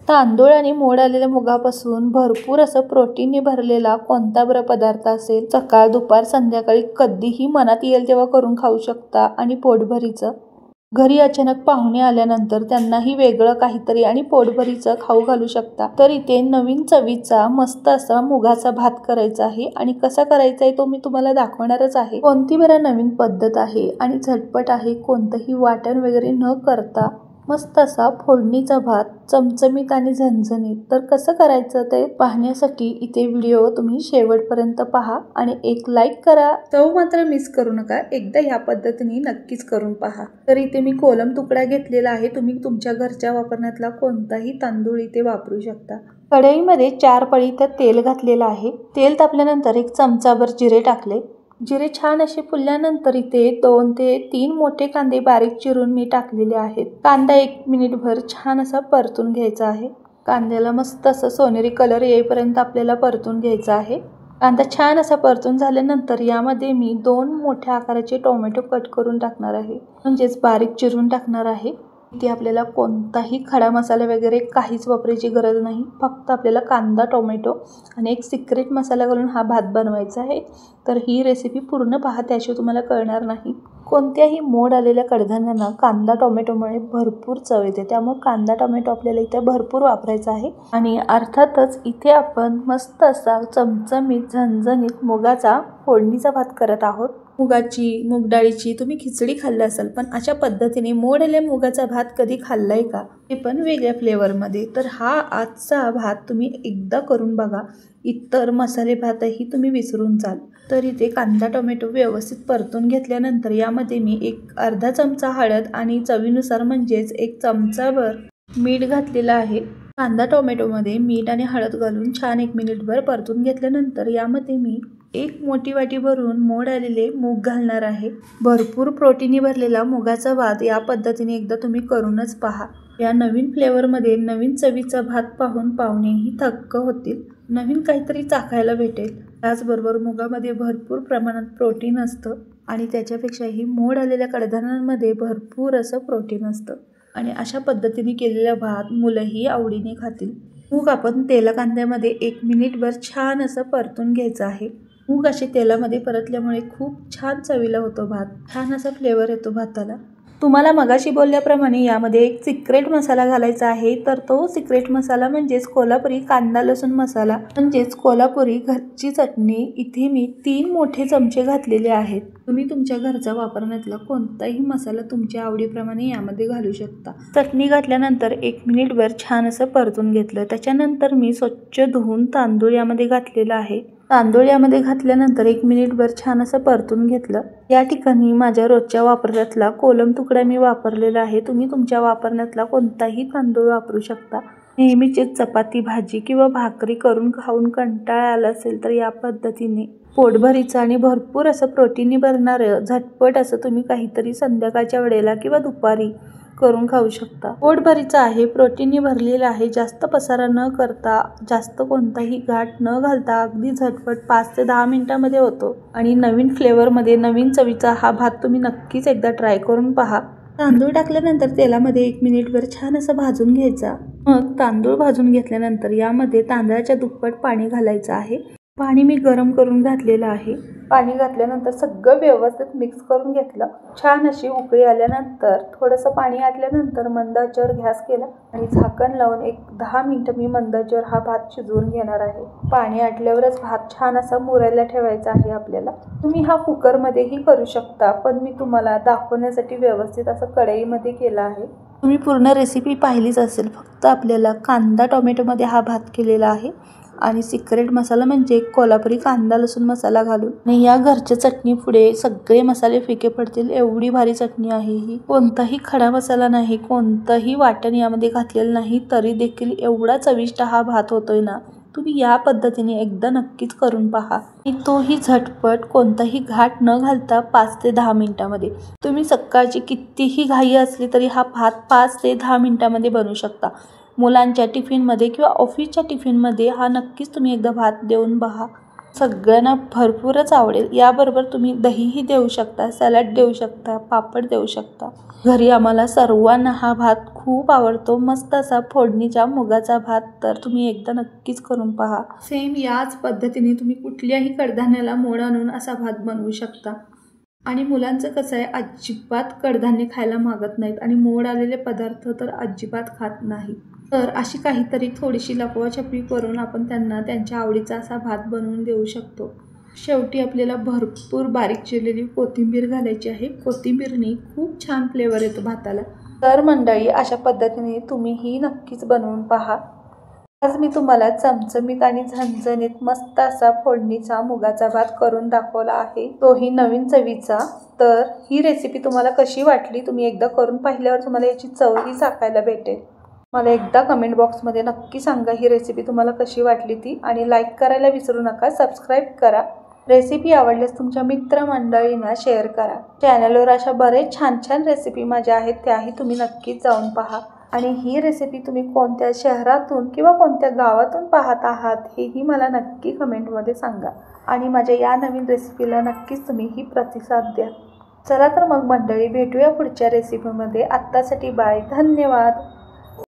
तांदूळ आणि मोड आलेल्या मुगापासून भरपूर असं प्रोटीनने भरलेला कोणता बरं पदार्थ असेल? सकाळ, दुपार, संध्याकाळी कधीही मनात येईल तेव्हा करून खाऊ शकता आणि पोटभरीचं. घरी अचानक पाहुणे आल्यानंतर त्यांनाही वेगळं काहीतरी आणि पोटभरीचं खाऊ घालू शकता. तर इथे नवीन चवीचा मस्त असा मुगाचा भात करायचा आहे आणि कसा करायचा आहे तो मी तुम्हाला दाखवणारच आहे. कोणती बरं नवीन पद्धत आहे आणि झटपट आहे. कोणतंही वाटण वगैरे न करता मस्त असा फोडणीचा भात, चमचमीत आणि झणझणीत. तर कसं करायचं ते पाहण्यासाठी इथे व्हिडिओ तुम्ही शेवटपर्यंत पहा आणि एक लाईक करा. चव मात्र मिस करू नका. एकदा ह्या पद्धतीने नक्कीच करून पहा. तर इथे मी कोलम तुकडा घेतलेला आहे. तुम्ही तुमच्या घरच्या वापरण्यातला कोणताही तांदूळ इथे वापरू शकता. कढईमध्ये 4 पळी तेल घातलेलं आहे. तेल तापल्यानंतर 1 चमचाभर जिरे टाकले. जिरे छान असे फुलल्यानंतर इथे 2 ते 3 मोठे कांदे बारीक चिरून मी टाकलेले आहेत. कांदा 1 मिनिटभर छान असा परतून घ्यायचा आहे. कांद्याला मस्त असं सोनेरी कलर येईपर्यंत आपल्याला परतून घ्यायचा आहे. कांदा छान असा परतून झाल्यानंतर यामध्ये मी 2 मोठ्या आकाराचे टोमॅटो कट करून टाकणार आहे, म्हणजेच बारीक चिरून टाकणार आहे. इथे आपल्याला कोणताही खडा मसाला वगैरे काहीच वापरायची गरज नाही. फक्त आपल्याला कांदा, टोमॅटो आणि एक सिक्रेट मसाला घालून हा भात बनवायचा आहे. तर ही रेसिपी पूर्ण पहा, त्याशिवाय तुम्हाला कळणार नाही. कोणत्याही मोड आलेल्या कडधान्यांना कांदा टोमॅटोमुळे भरपूर चव येते. त्यामुळे कांदा टोमॅटो आपल्याला इथे भरपूर वापरायचा आहे. आणि अर्थातच इथे आपण मस्त असा चमचमीत झणझणीत मुगाचा फोडणीचा भात करत आहोत. मूग डाळीची तुम्ही खिचडी खाल्ली असाल, पण अशा पद्धतीने मोड आलेल्या मुगाचा भात कधी खाल्लाय का? ते पण वेगळ्या फ्लेवरमध्ये. तर हा आजचा भात तुम्ही एकदा करून बघा. इतर मसाले भातही तुम्ही विसरून जाल. तर इथे कांदा टोमॅटो व्यवस्थित परतून घेतल्यानंतर यामध्ये मी अर्धा चमचा हळद आणि चवीनुसार म्हणजेच 1 चमचाभर मीठ घातलेलं आहे. कांदा टोमॅटोमध्ये मीठ आणि हळद घालून छान 1 मिनिटभर परतून घेतल्यानंतर यामध्ये मी 1 मोठी वाटी भरून मोड आलेले मूग घालणार आहे. भरपूर प्रोटीनने भरलेला मुगाचा भात या पद्धतीने एकदा तुम्ही करूनच पहा. या नवीन फ्लेवरमध्ये नवीन चवीचा भात पाहून पाहुणेही थक्क होतील. नवीन काहीतरी चाखायला भेटेल. त्याचबरोबर मुगामध्ये भरपूर प्रमाणात प्रोटीन असतं आणि त्याच्यापेक्षाही मोड आलेल्या कडधान्यांमध्ये भरपूर असं प्रोटीन असतं. आणि अशा पद्धतीने केलेला भात मुलंही आवडीने खातील. मूग आपण तेला कांद्यामध्ये 1 मिनिटभर छान असं परतून घ्यायचं आहे. मूग असे तेलामध्ये परतल्यामुळे खूप छान चवीला होतो भात. छान असा फ्लेवर येतो भाताला. तुम्हाला मगाशी बोलल्याप्रमाणे यामध्ये 1 सिक्रेट मसाला घालायचा आहे. तर तो सिक्रेट मसाला म्हणजेच कोल्हापुरी कांदा लसूण मसाला, म्हणजेच कोल्हापुरी घरची चटणी. इथे मी 3 मोठे चमचे घातलेले आहेत. तुम्ही तुमच्या घरचा वापरण्यातला कोणताही मसाला तुमच्या आवडीप्रमाणे यामध्ये घालू शकता. चटणी घातल्यानंतर 1 मिनिटभर छान असं परतून घेतलं. त्याच्यानंतर मी स्वच्छ धुवून तांदूळ यामध्ये घातलेला आहे. तांदूळ यामध्ये घातल्यानंतर 1 मिनिटभर छान असं परतून घेतलं. या ठिकाणी माझ्या रोजच्या वापरातला कोलम तुकडा मी वापरलेला आहे. तुम्ही तुमच्या वापरण्यातला कोणताही तांदूळ वापरू शकता. नेहमीची चपाती, भाजी किंवा भाकरी करून खाऊन कंटाळा आला असेल तर या पद्धतीने पोटभरीचं आणि भरपूर असं प्रोटीनने भरणारं झटपट असं तुम्ही काहीतरी संध्याकाळच्या वेळेला किंवा दुपारी करून खाऊ शकता. पोटभरीचं आहे, प्रोटीनने भरलेलं आहे. जास्त पसारा न करता, जास्त कोणताही घाट न घालता अगदी झटपट 5 ते 10 मिनिटांमध्ये होतो. आणि नवीन फ्लेवरमध्ये नवीन चवीचा हा भात तुम्ही नक्कीच एकदा ट्राय करून पहा. तांदूळ टाकल्यानंतर तेलामध्ये 1 मिनिटभर छान असं भाजून घ्यायचा. मग तांदूळ भाजून घेतल्यानंतर यामध्ये तांदळाच्या दुप्पट पाणी घालायचं आहे. पाणी मी गरम करून घातलेलं आहे. पाणी घातल्यानंतर सगळं व्यवस्थित मिक्स करून घेतलं. छान अशी उकळी आल्यानंतर थोडंसं पाणी आटल्यानंतर मंद आचेवर गॅस केला आणि झाकण लावून 10 मिनिटं मी मंद आचेवर हा भात शिजवून घेणार आहे. पाणी आटल्यावरच भात छान असा मुरायला ठेवायचा आहे आपल्याला. तुम्ही हा कुकरमध्येही करू शकता, पण मी तुम्हाला दाखवण्यासाठी व्यवस्थित असं कढईमध्ये केला आहे. तुम्ही पूर्ण रेसिपी पाहिलीच असेल. फक्त आपल्याला कांदा टोमॅटोमध्ये हा भात केलेला आहे आणि सिक्रेट मसाला म्हणजे कोल्हापुरी कांदा लसूण मसाला घालून. आणि या घरच्या चटणी पुढे सगळे मसाले फिके पडतील एवढी भारी चटणी आहे ही. कोणताही खडा मसाला नाही, कोणतंही वाटण यामध्ये घातलेलं नाही, तरी देखील एवढा चविष्ट हा भात होतोय ना. तुम्ही या पद्धतीने एकदा नक्कीच करून पहा. आणि तोही झटपट, कोणताही घाट न घालता 5 ते 10 मिनिटांमध्ये. तुम्ही सकाळची कितीही घाई असली तरी हा भात 5 ते 10 मिनिटांमध्ये बनवू शकता. मुलांच्या टिफिनमध्ये किंवा ऑफिसच्या टिफिनमध्ये हा नक्कीच तुम्ही एकदा भात देऊन पहा. सगळ्यांना भरपूरच आवडेल. याबरोबर तुम्ही दहीही देऊ शकता, सॅलड देऊ शकता, पापड देऊ शकता. घरी आम्हाला सर्वांना हा भात खूप आवडतो. मस्त असा फोडणीच्या मुगाचा भात तर तुम्ही एकदा नक्कीच करून पहा. सेम याच पद्धतीने तुम्ही कुठल्याही कडधान्याला मोड आणून असा भात बनवू शकता. आणि मुलांचं कसं आहे, अजिबात कडधान्य खायला मागत नाहीत आणि मोड आलेले पदार्थ तर अजिबात खात नाहीत. तर अशी काहीतरी थोडीशी लपवाछपवी करून आपण त्यांना त्यांच्या आवडीचा असा भात बनवून देऊ शकतो. शेवटी आपल्याला भरपूर बारीक चिरलेली कोथिंबीर घालायची आहे. कोथिंबीरने खूप छान फ्लेवर येतो भाताला. तर मंडळी, अशा पद्धतीने तुम्हीही नक्कीच बनवून पहा. आज मी तुम्हाला चमचमीत आणि झणझणीत मस्त असा फोडणीचा मुगाचा भात करून दाखवला आहे, तोही नवीन चवीचा. तर ही रेसिपी तुम्हाला कशी वाटली, तुम्ही एकदा करून पाहिल्यावर तुम्हाला याची चवही चाखायला भेटेल. मला एकदा कमेंट बॉक्समध्ये नक्की सांगा ही रेसिपी तुम्हाला कशी वाटली ती. आणि लाईक करायला विसरू नका, सबस्क्राईब करा. रेसिपी आवडल्यास तुमच्या मित्रमंडळींना शेअर करा. चॅनलवर अशा बरेच छान छान रेसिपी माझ्या आहेत, त्याही तुम्ही नक्कीच जाऊन पहा. आणि ही रेसिपी तुम्ही कोणत्या शहरातून किंवा कोणत्या गावातून पाहत आहात हेही मला नक्की कमेंटमध्ये सांगा. आणि माझ्या या नवीन रेसिपीला नक्कीच तुम्ही ही प्रतिसाद द्या. चला तर मग मंडळी, भेटूया पुढच्या रेसिपीमध्ये. आत्तासाठी बाय, धन्यवाद.